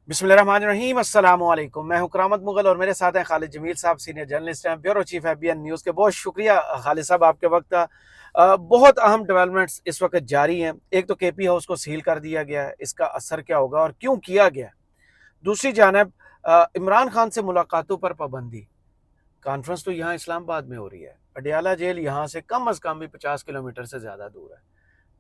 बिस्मिल्लाहिर्रहमानिर्रहीम अस्सलाम वालेकुम। मैं हूं करामत मुगल और मेरे साथ हैं खालिद जमील साहब, सीनियर जर्नलिस्ट हैं, ब्यूरो चीफ एबीएन न्यूज़ के। बहुत शुक्रिया खालिद साहब आपके वक्त का। बहुत अहम डेवलपमेंट्स इस वक्त जारी हैं। एक तो केपी हाउस को सील कर दिया गया है, इसका असर क्या होगा और क्यों किया गया। दूसरी जानब इमरान खान से मुलाकातों पर पाबंदी। कॉन्फ्रेंस तो यहाँ इस्लामाबाद में हो रही है, अडयाला जेल यहाँ से कम अज़ कम भी 50 किलोमीटर से ज़्यादा दूर है।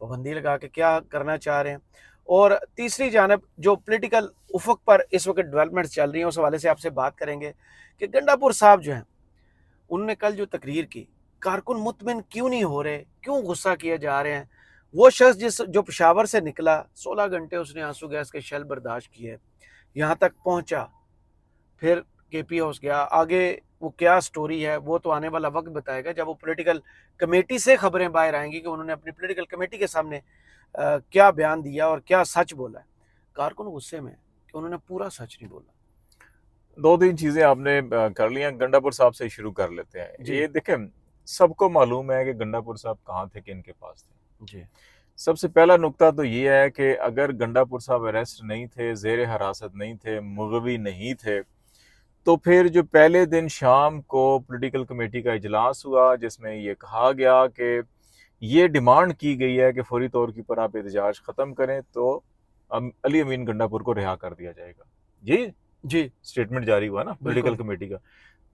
पाबंदी लगा के क्या करना चाह रहे हैं। और तीसरी जानब जो पॉलिटिकल उफक पर इस वक्त डेवलपमेंट्स चल रही हैं, उस हवाले से आपसे बात करेंगे कि गंडापुर साहब जो हैं, उनने कल जो तकरीर की, कारकुन मुतमिन क्यों नहीं हो रहे, क्यों गुस्सा किए जा रहे हैं। वो शख्स जो पेशावर से निकला, 16 घंटे उसने आंसू गैस के शेल बर्दाश्त किए, यहाँ तक पहुँचा, फिर केपी हाउस गया। आगे वो क्या स्टोरी है वो तो आने वाला वक्त बताएगा, जब वो पॉलिटिकल कमेटी से खबरें बाहर आएंगी कि उन्होंने अपनी पॉलिटिकल कमेटी के सामने क्या बयान दिया और क्या सच बोला है। कारकुन गुस्से में कि उन्होंने पूरा सच नहीं बोला। दो तीन चीजें आपने कर ली हैं। गंडापुर साहब से शुरू कर लेते हैं। जी ये देखें, सबको मालूम है कि गंडापुर साहब कहाँ थे, किन के पास थे। जी सबसे पहला नुक्ता तो ये है कि अगर गंडापुर साहब अरेस्ट नहीं थे, जेर हिरासत नहीं थे, मुगवी नहीं थे, तो फिर जो पहले दिन शाम को पॉलिटिकल कमेटी का इजलास हुआ जिसमें ये कहा गया कि ये डिमांड की गई है कि फौरी तौर पर आप एहतजाज ख़त्म करें तो अली अमीन गंडापुर को रिहा कर दिया जाएगा। ये जी स्टेटमेंट जारी हुआ ना पॉलिटिकल बिल्कुल। कमेटी का।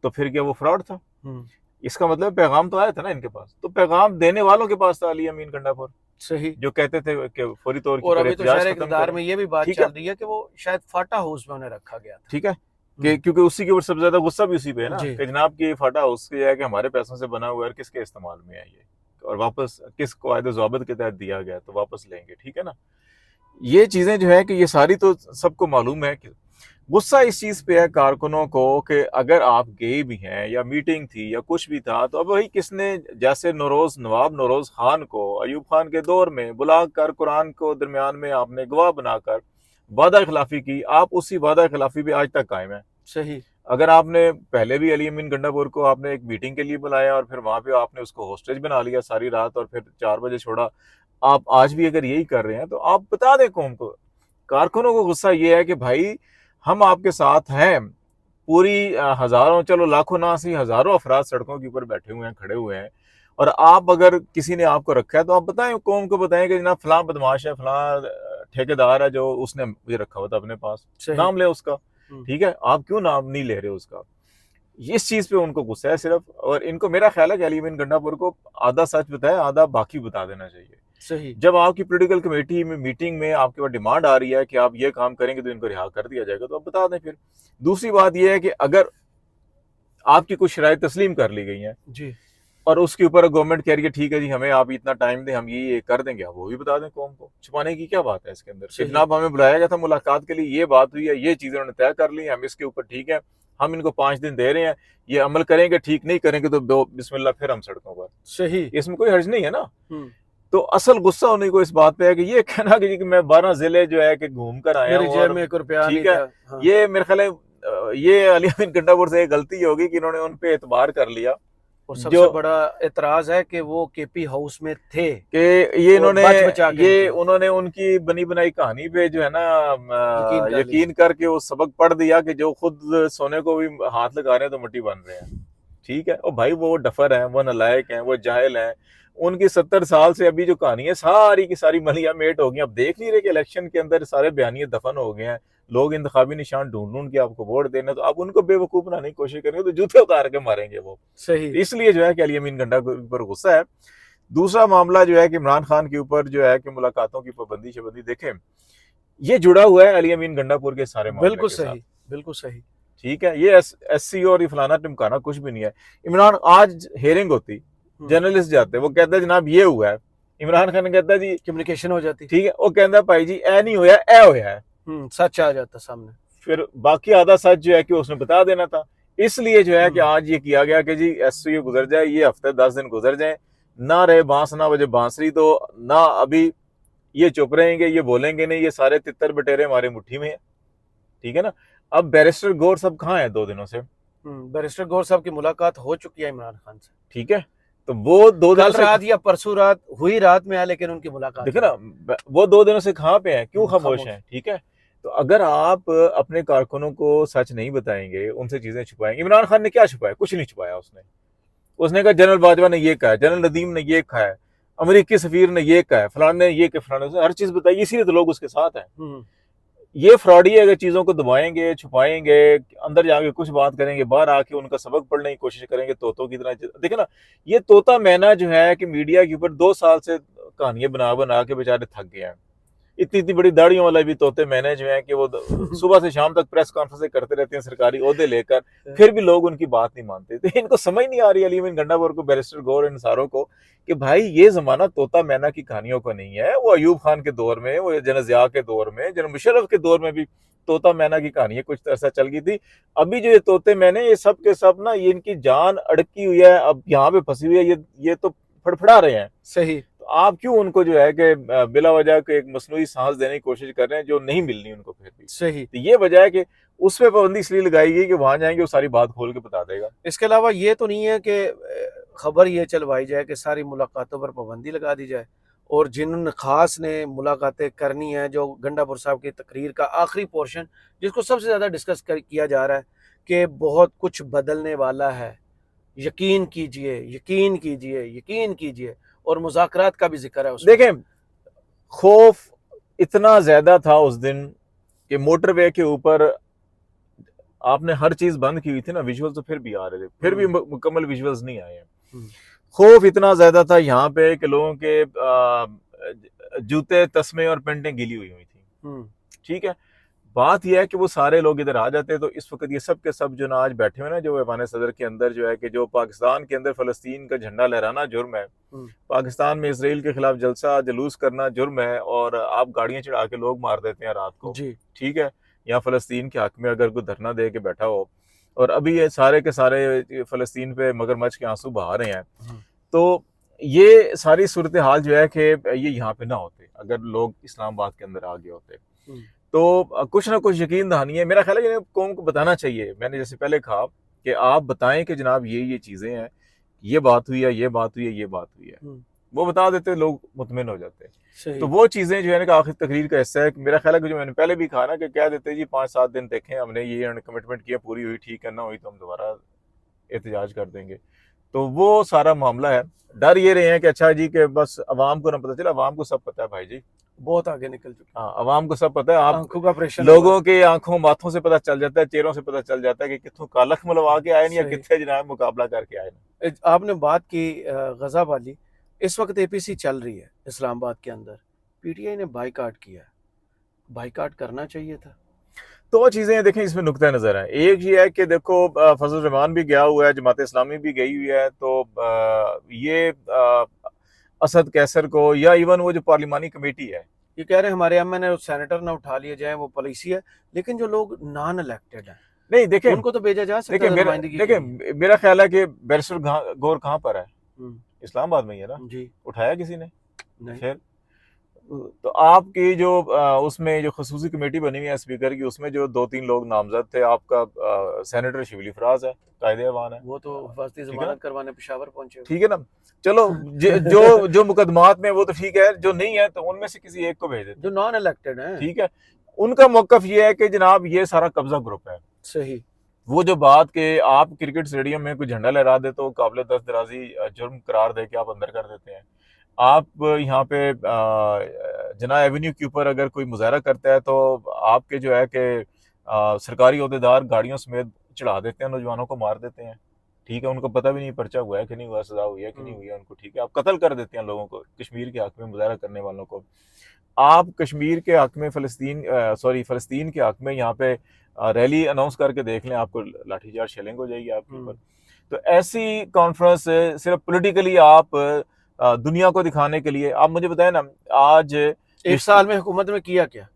तो फिर क्या वो फ्रॉड था? इसका मतलब पैगाम तो आया था ना इनके पास, तो पैगाम देने वालों के पास था अली अमीन गंडापुर, सही। जो कहते थे कि फौरी तौर और पर अभी तो एहतजाज शहर खत्म इक़्तिदार करें। में ये भी बात ठीक है, चल रही है कि वो शायद फाटा हाउस में उन्हें रखा गया था। ठीक है कि क्योंकि उसी के ऊपर सबसे ज्यादा गुस्सा भी उसी पे है ना जी कि जनाब की फाटा हाउस के है कि हमारे पैसों से बना हुआ है, किसके इस्तेमाल में है ये, और वापस किस कायदे ज़ाबित के तहत दिया गया, तो वापस लेंगे। ठीक है ना। ये चीजें जो है कि ये सारी तो सबको मालूम है कि गुस्सा इस चीज पे है कारकुनों को कि अगर आप गए भी हैं या मीटिंग थी या कुछ भी था, तो अब वही किसने, जैसे नवाब नौरोज खान को अयूब खान के दौर में बुलाकर कुरान को दरमियान में आपने गवाह बनाकर वादा खिलाफी की, आप उसी वादा खिलाफी पे आज तक कायम है। सही। अगर आपने पहले भी अली अमीन गंडापुर को आपने एक मीटिंग के लिए बुलाया और फिर वहां पे आपने उसको होस्टेज बना लिया सारी रात और फिर 4 बजे छोड़ा, आप आज भी अगर यही कर रहे हैं तो आप बता दें कौम को। कारकुनों को गुस्सा ये है कि भाई हम आपके साथ हैं, पूरी हजारों, चलो लाखों ना सही हजारों अफराद सड़कों के ऊपर बैठे हुए हैं, खड़े हुए हैं, और आप अगर किसी ने आपको रखा है तो आप बताएं, कौम को बताएं कि जनाब फलां बदमाश है, फलां ठेकेदार है जो उसने मुझे रखा हुआ था अपने पास, सही। नाम ले उसका। ठीक है, आप क्यों नाम नहीं ले रहे उसका? इस चीज पे उनको गुस्सा है सिर्फ, और इनको मेरा ख्याल है कि अली बिन गंडापुर को आधा सच बताए आधा बाकी बता देना चाहिए। सही। जब आपकी पॉलिटिकल कमेटी में मीटिंग में आपके पास डिमांड आ रही है कि आप ये काम करेंगे तो इनको रिहा कर दिया जाएगा, तो आप बता दें फिर। दूसरी बात यह है कि अगर आपकी कुछ शराइ तस्लीम कर ली गई हैं जी और उसके ऊपर गवर्नमेंट कह रही है ठीक है जी हमें आप इतना टाइम दें, हम ये कर देंगे, आप वो भी बता दें कौम को। छुपाने की क्या बात है इसके अंदर? कि सही। जनाब हमें बुलाया गया था मुलाकात के लिए, ये बात हुई है, ये चीजें उन्होंने तय कर ली, हम इसके ऊपर ठीक है, हम इनको 5 दिन दे रहे हैं, ये अमल करेंगे, ठीक नहीं करेंगे तो बिस्मिल्लाह फिर हम सड़कों पर। सही। इसमें कोई हर्ज नहीं है ना। तो असल गुस्सा उन्हीं को इस बात पे है कि ये कहना कि मैं 12 जिले जो है कि घूम कर आया मेरी हूँ जेब और में 1 रुपया नहीं ठीक है, था। हाँ। ये मेरे ख्याल है ये अली अमीन गंडापुर से एक गलती होगी कि इन्होंने उन पे एतबार कर लिया। और जो सबसे बड़ा एतराज है कि वो केपी हाउस में थे कि ये और इन्होंने बच बचा के ये निकले। उन्होंने उनकी बनी बनाई कहानी पे जो है ना यकीन कर लिया। यकीन करके वो सबक पढ़ दिया कि जो खुद सोने को भी हाथ लगा रहे हैं तो मिट्टी बन रहे हैं। ठीक है, और भाई वो डफर हैं, वो नालायक हैं, वो जाहिल हैं। उनकी 70 साल से अभी जो कहानी है सारी की सारी मलिया मेट हो गई। अब देख नहीं रहे कि इलेक्शन के अंदर सारे बयानिए दफन हो गए हैं, लोग इंतखाबी निशान ढूंढ ढूंढ के आपको वोट देना, तो आप उनको बेवकूफ बनाने की कोशिश करेंगे तो जूते उतार के मारेंगे वो। सही। तो इसलिए जो है कि अली अमीन गंडा के ऊपर गुस्सा है। दूसरा मामला जो है कि इमरान खान के ऊपर जो है कि मुलाकातों की पाबंदी शबंदी, देखें ये जुड़ा हुआ है अली अमीन गंडापुर के सारे मामले बिल्कुल के साथ। सही। बिल्कुल सही। ठीक है, ये एससी और ये फलाना टिमकाना कुछ भी नहीं है। इमरान, आज हेयरिंग होती, जर्नलिस्ट जाते, वो कहता है जनाब ये हुआ है, इमरान खान कहता है जी कम्युनिकेशन हो जाती। ठीक है, वो कहता भाई जी ए नहीं होया, ए होया है। सच आ जाता सामने। फिर बाकी आधा सच जो है कि उसने बता देना था। इसलिए जो है कि आज ये किया गया कि जी एससी गुजर जाए, ये हफ्ते 10 दिन गुजर जाए, ना रहे बांस ना बजे बांसुरी, तो ना अभी ये चुप रहेंगे, ये बोलेंगे नहीं, ये सारे तितर बटेरे हमारे मुट्ठी में है। ठीक है ना। अब बैरिस्टर गौर साहब कहाँ है 2 दिनों से? बैरिस्टर गौर साहब की मुलाकात हो चुकी है इमरान खान से। ठीक है, तो वो 2 दिनों कल से, रात या परसों रात हुई, रात में है, लेकिन उनकी मुलाकात देखो ना, वो 2 दिनों से कहाँ पे है, क्यों खामोश है? ठीक है, तो अगर आप अपने कारकुनों को सच नहीं बताएंगे, उनसे चीजें छुपाएंगे। इमरान खान ने क्या छुपाया? कुछ नहीं छुपाया उसने। उसने कहा जनरल बाजवा ने ये कहा है, जनरल नदीम ने ये कहा है, अमेरिकी सफीर ने ये कहा है, फलाने ने ये कहा, फलाने ने हर चीज बताई, इसीलिए तो लोग उसके साथ हैं। ये फ्रॉडी अगर चीजों को दबाएंगे, छुपाएंगे, अंदर जाके कुछ बात करेंगे, बाहर आके उनका सबक पढ़ने की कोशिश करेंगे तोतों की तरह। देखिए ना, ये तोता मैना जो है कि मीडिया के ऊपर 2 साल से कहानियां बना बना के बेचारे थक गए हैं। इतनी इतनी बड़ी दाढ़ियों वाला भी तोते मैंने जो है कि वो सुबह से शाम तक प्रेस कॉन्फ्रेंस करते रहते हैं सरकारी ओहदे लेकर, फिर भी लोग उनकी बात नहीं मानते। तो इनको समझ नहीं आ रही अलीम गंडापुर को, बैरिस्टर गौर इन सारों को, कि भाई ये जमाना तोता मैना की कहानियों का नहीं है। वो अयूब खान के दौर में, वो जनरल ज़िया के दौर में, जनरल मुशर्रफ के दौर में भी तोता मैना की कहानियां कुछ ऐसा चल गई थी। अभी जो ये तोते मैंने, ये सब के सब ना, ये इनकी जान अड़की हुई है, अब यहाँ पे फंसी हुई है, ये तो फड़फड़ा रहे हैं। सही। आप क्यों उनको जो है कि बिला वजह को एक मसनूई सांस देने की कोशिश कर रहे हैं जो नहीं मिलनी उनको फिर भी। सही। तो ये वजह है कि उस पर पाबंदी इसलिए लगाई गई कि वहां जाएंगे वो सारी बात खोल के बता देगा। इसके अलावा ये तो नहीं है कि खबर ये चलवाई जाए कि सारी मुलाकातों पर पाबंदी लगा दी जाए, और जिन खास ने मुलाकातें करनी है, जो गंडापुर साहब की तकरीर का आखिरी पोर्शन जिसको सबसे ज़्यादा डिस्कस किया जा रहा है कि बहुत कुछ बदलने वाला है, यकीन कीजिए, यकीन कीजिए, यकीन कीजिए, और मुज़ाकरात का भी जिक्र है उसमें। देखें, खौफ इतना ज्यादा था उस दिन कि मोटरवे के ऊपर आपने हर चीज बंद की हुई थी ना, विजुअल्स तो फिर भी आ रहे थे, फिर भी मुकम्मल विजुअल्स नहीं आए हैं। खौफ इतना ज्यादा था यहाँ पे कि लोगों के जूते, तस्मे और पेंटें गीली हुई थी। ठीक है, बात यह है कि वो सारे लोग इधर आ जाते, तो इस वक्त ये सब के सब जो ना आज बैठे हुए ना, जो ऐवान सदर के अंदर जो है कि जो पाकिस्तान के अंदर फलस्तीन का झंडा लहराना जुर्म है, पाकिस्तान में इसराइल के खिलाफ जलसा जलूस करना जुर्म है, और आप गाड़ियां चढ़ा के लोग मार देते हैं रात को जी। ठीक है, या फलस्तीन के हक में अगर कोई धरना दे के बैठा हो, और अभी ये सारे के सारे फलस्तीन पे मगरमच्छ के आंसू बहा रहे हैं, तो ये सारी सूरत हाल जो है कि ये यहाँ पे ना होते अगर लोग इस्लामाबाद के अंदर आ गए होते। तो कुछ ना कुछ यकीन दहानी है। मेरा ख्याल है कि कौम को बताना चाहिए। मैंने जैसे पहले कहा कि आप बताएं कि जनाब ये चीजें हैं, ये बात हुई है, ये बात हुई है, ये बात हुई है, वो बता देते, लोग मुतमिन हो जाते। तो वो चीजें जो है ना आखिर तकरीर का हिस्सा है। मेरा ख्याल है कि जो मैंने पहले भी कहा ना कि कह देते जी 5-7 दिन देखें, हमने ये कमिटमेंट किया, पूरी हुई ठीक है, ना हुई तो हम दोबारा एहतजाज कर देंगे। तो वो सारा मामला है। डर ये रहे हैं कि अच्छा जी कि बस अवाम को ना पता चला। अवाम को सब पता है भाई जी, बहुत आगे निकल चुका। हाँ, अवाम को सब पता है। आप आंखों का ऑपरेशन, लोगों के आंखों माथों से पता चल जाता है, चेहरों से पता चल जाता है कि कितों कालख मलवा के आए या कितने जनाब मुकाबला करके आए। आपने बात की गजा वाली, इस वक्त एपीसी चल रही है इस्लामाबाद के अंदर, पीटीआई ने बाइकाट किया, बाइकाट करना चाहिए था। तो चीजें देखें, इसमें नुक्ता नजर है। एक ये है कि देखो फजल रहमान भी गया हुआ है, जमात इस्लामी भी गई हुई है, तो ये असद कैसर को, या इवन वो जो पार्लिमानी कमेटी है, ये कह रहे हैं हमारे एमएन और सेनेटर ना उठा लिए जाए, वो पॉलिसी है। लेकिन जो लोग नॉन इलेक्टेड हैं, नहीं देखें, उनको तो भेजा जा सकता है। देखें मेरा ख्याल है कि बैरिस्टर गौर कहाँ पर है? इस्लामाबाद में ही है ना जी। उठाया किसी ने? नहीं। फिर तो आपकी जो उसमें जो खसूसी कमेटी बनी हुई है स्पीकर की, उसमें जो 2-3 लोग नामजद थे, आपका सेनेटर शिबली फराज है, कायदे अवान है, वो तो हिफाजती जमानत करवाने पेशावर पहुंचे। ठीक है ना, चलो जो मुकदमात में वो तो ठीक है, जो नहीं है तो उनमें से किसी एक को भेज देते, जो नॉन इलेक्टेड है। ठीक है, उनका मौकफ ये है कि जनाब ये सारा कब्जा ग्रुप है। सही। वो जो बात के आप क्रिकेट स्टेडियम में कोई झंडा लहरा दे तो काबिल दस्तराजी जुर्म करार दे के आप अंदर कर देते हैं। आप यहाँ पे जना एवेन्यू के ऊपर अगर कोई मुजाहरा करता है तो आपके जो है कि सरकारी ओहदेदार गाड़ियों समेत चढ़ा देते हैं, नौजवानों को मार देते हैं। ठीक है, उनको पता भी नहीं पर्चा हुआ है कि नहीं हुआ, सजा हुई है कि नहीं हुई है उनको। ठीक है, आप कत्ल कर देते हैं लोगों को, कश्मीर के हक में मुजाहरा करने वालों को। आप कश्मीर के हक में फलस्तीन के हक में यहाँ पे रैली अनाउंस करके देख लें, आपको लाठीचार्ज शेलिंग हो जाएगी आपके ऊपर। तो ऐसी कॉन्फ्रेंस सिर्फ पॉलिटिकली आप दुनिया को दिखाने के लिए, आप मुझे बताएं ना, आज 1 साल में हुकूमत में किया क्या?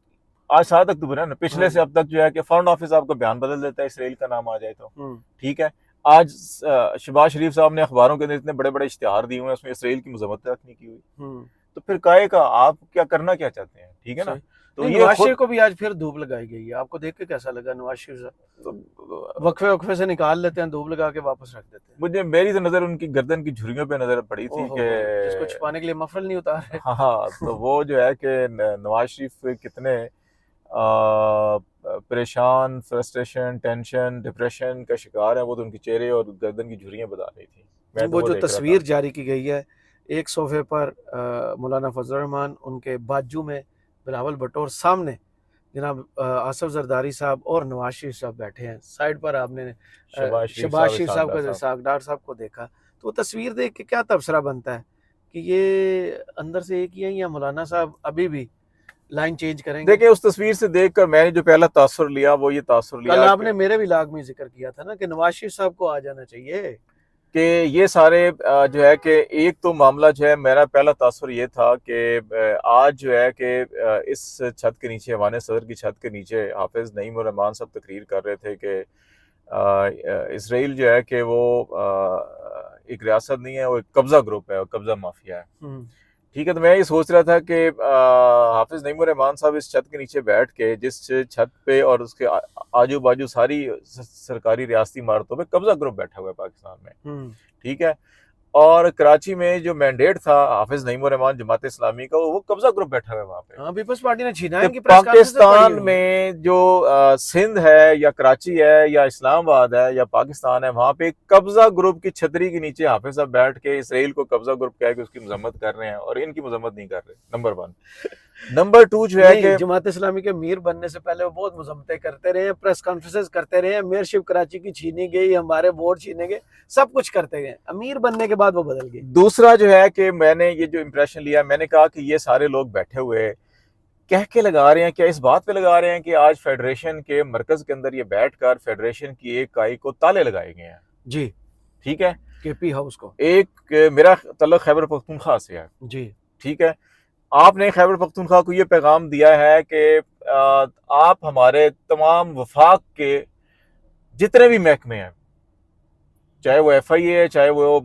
आज 7 अक्टूबर है ना, पिछले से अब तक जो है कि फॉरेन ऑफिस आपका बयान बदल देता है इसराइल का नाम आ जाए तो। ठीक है, आज शहबाज शरीफ साहब ने अखबारों के अंदर इतने बड़े बड़े इश्तिहार दिए हुए हैं, उसमें इसराइल की मजम्मत तक नहीं की हुई। तो फिर काहे का आप क्या करना क्या चाहते हैं? ठीक है ना। तो ये नवाज शरीफ को भी आज फिर धूप लगाई गई है, आपको देख के कैसा लगा? नवाज शरीफ साहब वक्फे से निकाल लेते हैं, धूप लगा के वापस रख देते हैं। मुझे मेरी तो नजर उनकी गर्दन की झुर्रियों पे नजर पड़ी थी कि जिसको छुपाने के लिए मफरल नहीं उतार रहे। हाँ, तो वो जो है कि नवाज शरीफ कितने परेशान, फ्रस्ट्रेशन, टेंशन, डिप्रेशन का शिकार है, वो तो उनके चेहरे और गर्दन की झुर्रियां बता रही थी। मैं तो वो जो देख रहा तस्वीर था। जारी की गई है, एक सोफे पर मौलाना फजल रहमान, उनके बाजू में बिलावल भुट्टो और सामने जनाब आसफ जरदारी साहब और नवाज शरीफ साहब बैठे हैं। साइड पर आपने शहबाज शरीफ शहबाज साहब, शरीफ इसहाक साहब डार का, साहब। इसाक साहब को देखा, तो वो तस्वीर देख के क्या तबसरा बनता है कि ये अंदर से एक ही है या मौलाना साहब अभी भी लाइन चेंज करेंगे? देखिए, उस तस्वीर से देखकर मैंने जो पहला तासुर लिया वो ये तासुर कल लिया कि आपने मेरे व्लॉग में जिक्र किया था ना कि नवाज शरीफ साहब को आ जाना चाहिए। ये सारे जो है कि एक तो मामला जो है, मेरा पहला तासुर ये था कि आज जो है कि इस छत के नीचे, हमारे सदर की छत के नीचे हाफिज नईम उर रहमान साहब तकरीर कर रहे थे कि इसराइल जो है कि वो एक रियासत नहीं है, वो एक कब्जा ग्रुप है, कब्जा माफिया है। ठीक है, तो मैं ये सोच रहा था कि हाफिज नईम उर रहमान साहब इस छत के नीचे बैठ के, जिस छत पे और उसके आजू बाजू सारी सरकारी रियासती इमारतों पे कब्जा ग्रुप बैठा हुआ है पाकिस्तान में। ठीक है, और कराची में जो मैंडेट था हाफिज नईम उर रहमान जमात इस्लामी का, वो कब्जा ग्रुप बैठा हुआ है वहाँ पे। हाँ, पीपल्स पार्टी ने छीना है, तो इनकी प्रेस कॉन्फ्रेंस पड़ी पाकिस्तान हुई है। में जो सिंध है या कराची है या इस्लामाबाद है या पाकिस्तान है, वहां पे कब्जा ग्रुप की छतरी के नीचे हाफिज साहब बैठ के इसराइल को कब्जा ग्रुप कह के उसकी मजम्मत कर रहे हैं, और इनकी मजम्मत नहीं कर रहे। नंबर 1। नंबर 2 जो है नहीं, कि जमात इस्लामी के मीर बनने से पहले वो बहुत मजम्मतें करते रहे हैं, प्रेस कॉन्फ्रेंसेस करते रहे हैं, मेयरशिप कराची की छीनी गई, हमारे वोट छीने गए, सब कुछ करते गए। अमीर बनने के बाद वो बदल गए। दूसरा जो है कि मैंने ये जो इंप्रेशन लिया, मैंने कहा कि ये सारे लोग बैठे हुए कह के लगा रहे हैं, क्या इस बात पे लगा रहे हैं कि आज फेडरेशन के मरकज के अंदर ये बैठकर फेडरेशन की एक इकाई को ताले लगाए गए हैं। जी, ठीक है, केपी हाउस को। एक मेरा तल्लुक खैबर पख्तूनख्वा से है। जी, ठीक है, आपने खैबर पख्तूनख्वा को ये पैगाम दिया है कि आप हमारे तमाम वफाक के जितने भी महकमे हैं, चाहे वो FIA है, चाहे वो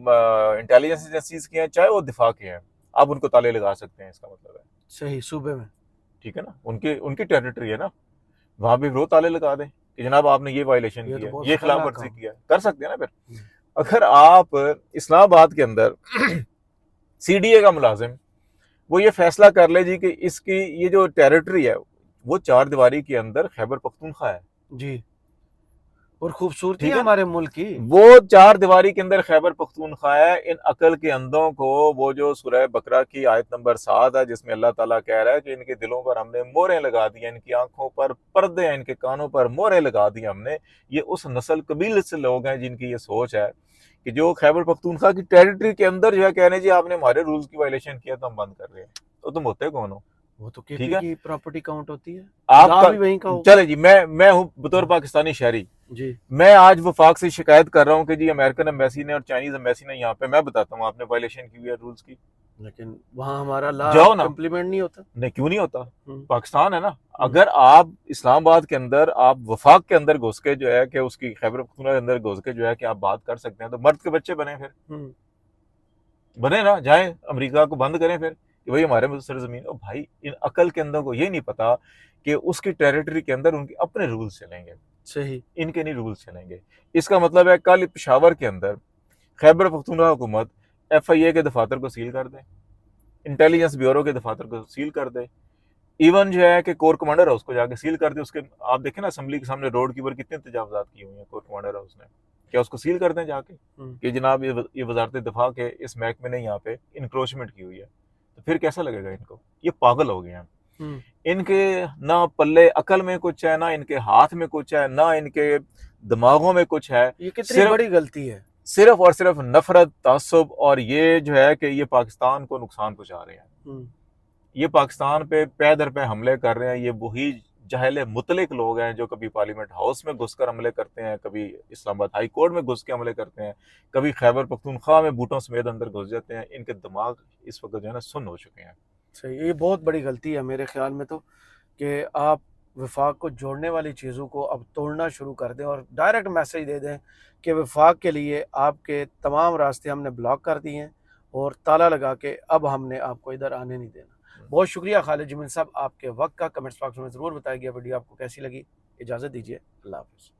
इंटेलिजेंस एजेंसीज के हैं, चाहे वो दिफा के हैं, आप उनको ताले लगा सकते हैं। इसका मतलब है सही, सूबे में। ठीक है ना, उनकी उनकी टेरिटरी है ना, वहां भी वो ताले लगा दें कि जनाब आपने ये वायलेशन ये तो किया, बहुत ये खिलाफ खतरनाक वर्जी काम। किया, कर सकते हैं ना। फिर अगर आप इस्लामाबाद के अंदर CDA का मुलाजिम वो ये फैसला कर ले जी कि इसकी ये जो टेरिटरी है वो 4 दीवारी के अंदर खैबर पख्तूनख्वा है। जी, और खूबसूरती ठीक है है, हमारे मुल्क की। वो 4 दीवारी के अंदर खैबर पख्तूनख्वा है। इन अकल के अंधों को वो जो सूरह बकरा की आयत नंबर 7 है, जिसमें अल्लाह ताला कह रहा है कि इनके दिलों पर हमने मोहरें लगा दी, इनकी आंखों पर पर्दे हैं, इनके कानों पर मोहरें लगा दी हमने। ये उस नस्ल कबीले से लोग हैं जिनकी ये सोच है कि जो खैबर पख्तूनख्वा की टेरिटरी के अंदर जो है कह रहे हैं जी आपने हमारे रूल्स की वायलेशन किया तो हम बंद कर रहे हैं। तो तुम होते कौन हो? वो तो ठीक केपी है, की प्रॉपर्टी काउंट होती है, आपका ला भी वहीं का होगा। चले जी, मैं हूं बतौर पाकिस्तानी शहरी, जी, मैं आज वफाक से शिकायत कर रहा हूं कि जी अमेरिकन एम्बेसी ने और चाइनीज एम्बेसी ने यहाँ पे, मैं बताता हूँ आपने वायलेशन की हुई है रूल्स की। लेकिन वहाँ हमारा ला जाओ ना, इम्प्लीमेंट नहीं होता। नहीं क्यों नहीं होता, हम्म, पाकिस्तान है ना। अगर आप इस्लामाबाद के अंदर, आप वफाक के अंदर घुस के जो है कि उसकी खैबर पख्तूनख्वा के अंदर घुस के जो है कि आप बात कर सकते हैं, तो मर्द के बच्चे बने, फिर बने ना, जाए अमेरिका को बंद करें फिर कि भाई हमारे सरजमीन। ओ भाई, इन अकल के अंदर को ये नहीं पता कि उसकी टेरिटरी के अंदर उनके अपने रूल्स चलेंगे, सही। इनके नहीं रूल्स चलेंगे। इसका मतलब है कल पेशावर के अंदर खैबर पख्तूनख्वा हुकूमत FIA के दफातर को सील कर दे, इंटेलिजेंस ब्यूरो के दफातर को सील कर दे, इवन जो है कि कोर कमांडर हाउस को जाके सील कर दे। उसके आप देखें ना, असम्बली के सामने रोड के ऊपर कितने तजावजात किए हुए हैं कोर कमांडर हाउस ने, क्या उसको सील कर दें जाके कि जनाब ये वजारत दफा के इस महकमे ने यहाँ पे इंक्रोचमेंट की हुई है। तो फिर कैसा लगेगा इनको? ये पागल हो गए हैं। इनके ना पल्ले अकल में कुछ है, ना इनके हाथ में कुछ है, ना इनके दिमागों में कुछ है। ये कितनी बड़ी गलती है। सिर्फ और सिर्फ नफरत, तासुब, और ये जो है कि ये पाकिस्तान को नुकसान पहुंचा रहे हैं। ये पाकिस्तान पे पै दर पे हमले कर रहे हैं। ये वही जहले मुतलिक लोग हैं जो कभी पार्लियामेंट हाउस में घुसकर हमले करते हैं, कभी इस्लामाबाद हाई कोर्ट में घुस के हमले करते हैं, कभी खैबर पख्तूनख्वा में बूटों समेत अंदर घुस जाते हैं। इनके दिमाग इस वक्त जो है ना सुन्न हो चुके हैं। सही, ये बहुत बड़ी गलती है मेरे ख्याल में तो, कि आप वफाक को जोड़ने वाली चीज़ों को अब तोड़ना शुरू कर दें और डायरेक्ट मैसेज दे दें कि वफाक के लिए आपके तमाम रास्ते हमने ब्लॉक कर दिए हैं और ताला लगा के अब हमने आपको इधर आने नहीं देना। बहुत शुक्रिया खालिद जमील साहब आपके वक्त का। कमेंट्स बॉक्स में ज़रूर बताइए वीडियो आपको कैसी लगी। इजाज़त दीजिए, अल्लाह हाफ़िज़।